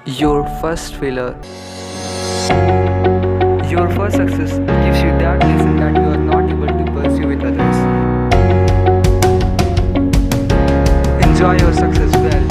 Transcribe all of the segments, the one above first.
Your first failure, your first success gives you that lesson that you are not able to pursue with others. Enjoy your success well.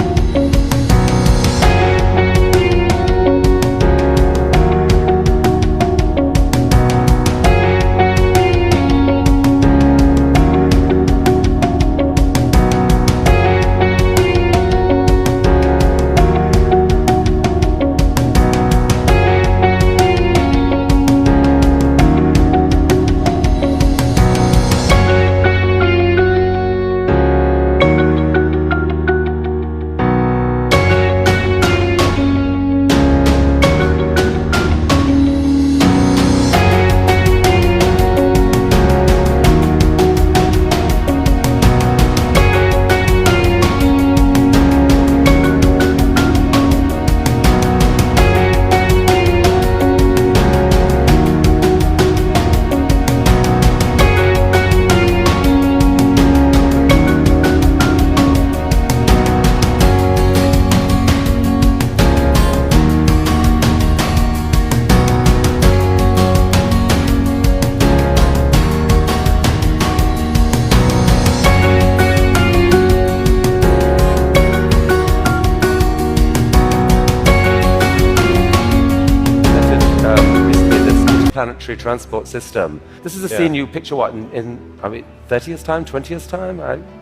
Planetary transport system. This is a scene you picture what in I mean 30 years time, 20 years time?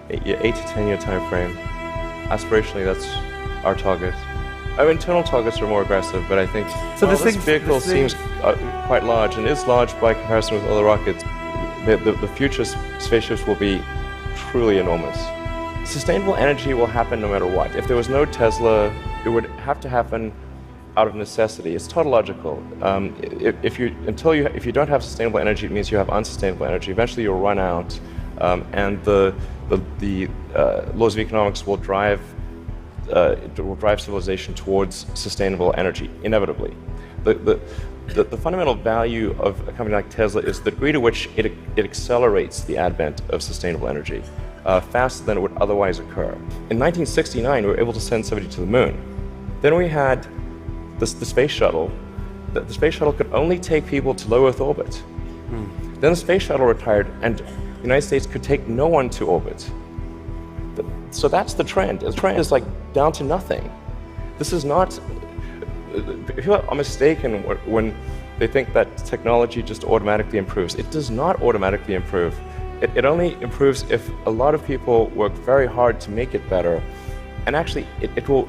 8 to 10 year time frame. Aspirationally, that's our target. Our internal targets are more aggressive, but I think this vehicle seems quite large and is large by comparison with other rockets. The future spaceships will be truly enormous. Sustainable energy will happen no matter what. If there was no Tesla, it would have to happen out of necessity. It's tautological. If you don't have sustainable energy, it means you have unsustainable energy. Eventually, you'll run out, and the laws of economics will drive civilization towards sustainable energy inevitably. The fundamental value of a company like Tesla is the degree to which it accelerates the advent of sustainable energy faster than it would otherwise occur. In 1969, we were able to send somebody to the moon. Then we had the space shuttle. The space shuttle could only take people to low Earth orbit. Then the space shuttle retired, and the United States could take no one to orbit. So that's the trend. The trend is like down to nothing. This is not. People are mistaken when they think that technology just automatically improves. It does not automatically improve. It only improves if a lot of people work very hard to make it better. And actually, it will,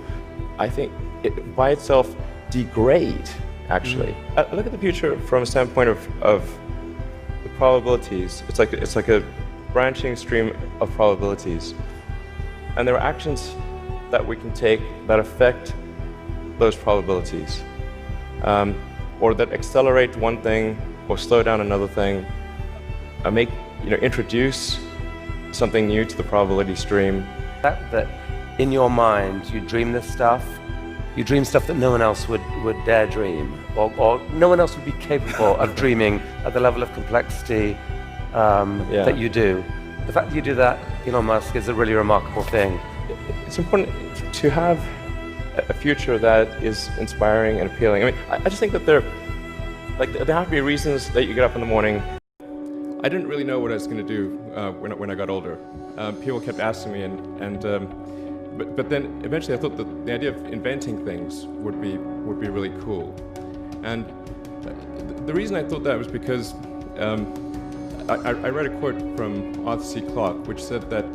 I think, by itself degrade, actually. Look at the future from a standpoint of the probabilities. It's like a branching stream of probabilities. And there are actions that we can take that affect those probabilities, or that accelerate one thing or slow down another thing, introduce something new to the probability stream. That in your mind you dream this stuff. You dream stuff that no one else would dare dream, or no one else would be capable of dreaming at the level of complexity that you do. The fact that you do that, Elon Musk, is a really remarkable thing. It's important to have a future that is inspiring and appealing. I mean, I just think that there have to be reasons that you get up in the morning. I didn't really know what I was going to do when I got older. People kept asking me, but then eventually I thought that the idea of inventing things would be really cool. And the reason I thought that was because I read a quote from Arthur C. Clarke, which said that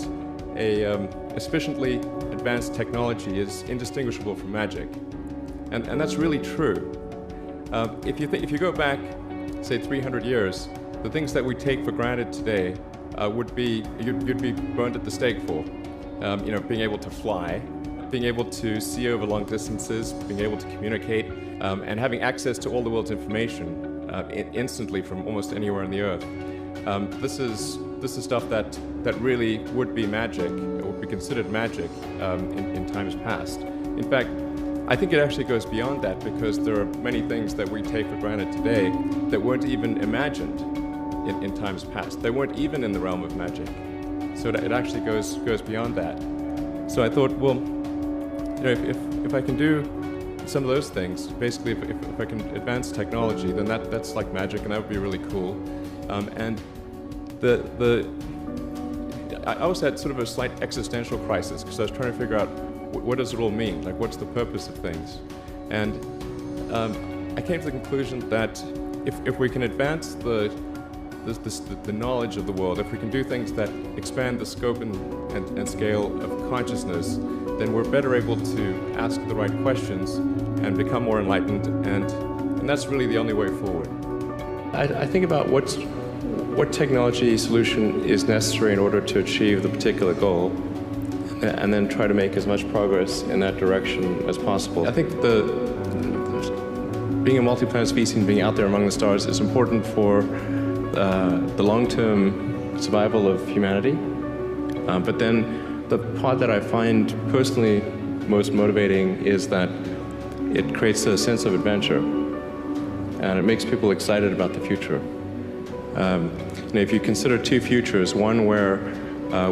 a sufficiently advanced technology is indistinguishable from magic, and that's really true. If you go back, say 300 years, the things that we take for granted today you'd be burned at the stake for. Being able to fly, being able to see over long distances, being able to communicate, and having access to all the world's information instantly from almost anywhere on the earth. This is stuff that really would be magic, or would be considered magic in times past. In fact, I think it actually goes beyond that, because there are many things that we take for granted today that weren't even imagined in times past. They weren't even in the realm of magic. So it actually goes beyond that. So I thought, well, if I can do some of those things. Basically, if I can advance technology, then that's like magic, and that would be really cool. And I also had sort of a slight existential crisis because I was trying to figure out what does it all mean? Like, what's the purpose of things? And I came to the conclusion that if we can advance the knowledge of the world, if we can do things that expand the scope and scale of consciousness, then we're better able to ask the right questions and become more enlightened, and that's really the only way forward. I think about what technology solution is necessary in order to achieve the particular goal, and then try to make as much progress in that direction as possible. I think being a multi-planet species and being out there among the stars is important for the long-term survival of humanity. But then the part that I find personally most motivating is that it creates a sense of adventure, and it makes people excited about the future. If you consider two futures, one where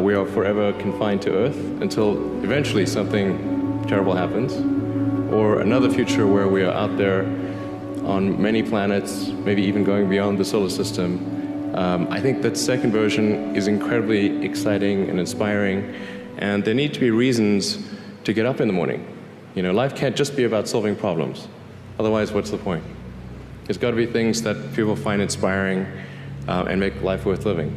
we are forever confined to Earth until eventually something terrible happens, or another future where we are out there on many planets, maybe even going beyond the solar system, I think that second version is incredibly exciting and inspiring, and there need to be reasons to get up in the morning. Life can't just be about solving problems. Otherwise, what's the point? There's got to be things that people find inspiring and make life worth living.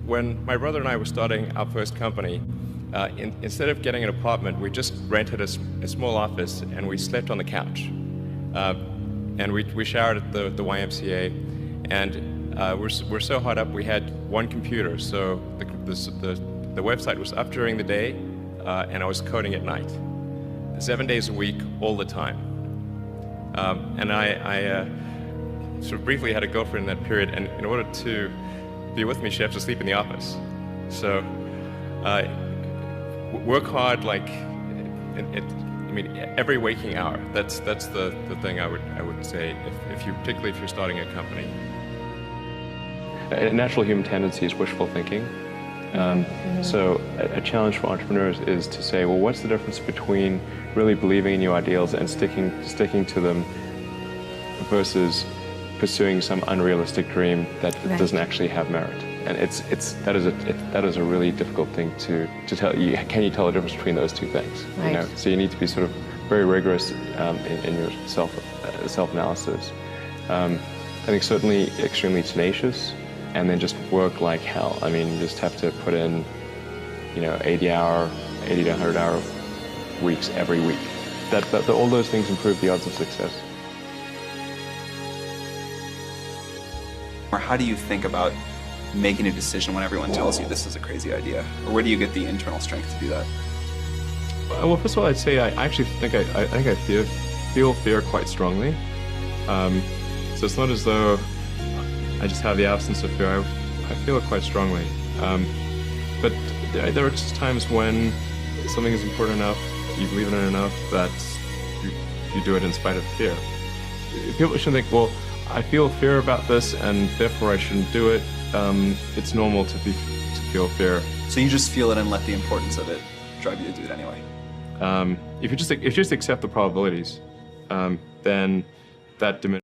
When my brother and I were starting our first company, instead of getting an apartment, we just rented a small office and we slept on the couch. And we showered at the YMCA, and we're so hot up we had one computer, so the website was up during the day, and I was coding at night, 7 days a week, all the time. And I sort of briefly had a girlfriend in that period, and in order to be with me, she had to sleep in the office. So work hard, like every waking hour. That's the thing I would say particularly if you're starting a company. A natural human tendency is wishful thinking. So a challenge for entrepreneurs is to say, well, what's the difference between really believing in your ideals and sticking to them versus pursuing some unrealistic dream that doesn't actually have merit? And that is a really difficult thing to tell. Can you tell the difference between those two things? Right. So you need to be sort of very rigorous in your self-analysis. I think certainly extremely tenacious, and then just work like hell. I mean, you just have to put in, 80 to 100-hour weeks every week. All those things improve the odds of success. Or how do you think about making a decision when everyone tells you this is a crazy idea? Or where do you get the internal strength to do that? Well, first of all, I'd say I actually think I feel fear quite strongly. So it's not as though I just have the absence of fear. I feel it quite strongly. But there are just times when something is important enough, you believe in it enough, that you do it in spite of fear. People shouldn't think, well, I feel fear about this and therefore I shouldn't do it. It's normal to feel fear. So you just feel it and let the importance of it drive you to do it anyway? If you just accept the probabilities, then that diminishes.